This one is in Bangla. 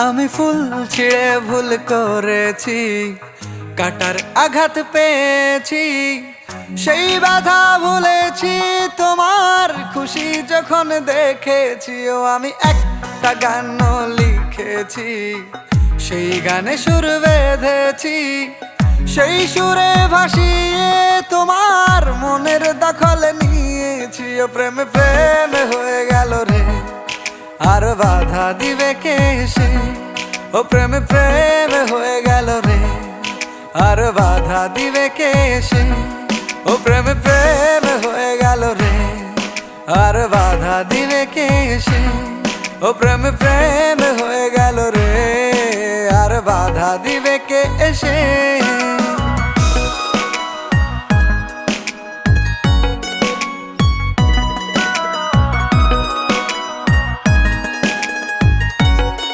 আমি ফুল ছিঁড়ে ভুল করেছি, কাটার আঘাত পেয়েছি, সেই বাধা ভুলেছি তোমার খুশি যখন দেখেছি। ও আমি একটা গান লিখেছি, সেই গানে সুর বেঁধেছি, সেই সুরে ভাসিয়ে তোমার মনের দখল নিয়েছি। ও প্রেমে প্রেমে হয়ে গেল রে, আর বাধা দিবে কে সে? ও প্রেমে প্রেমে হয়ে গেল রে, আর বাধা দিবে কে সে? ও প্রেমে প্রেমে হয়ে গেল রে, আর বাধা দিবে কে সে? ও প্রেমে প্রেমে হয়ে গেল রে, আর বাধা দিবে কে এসে?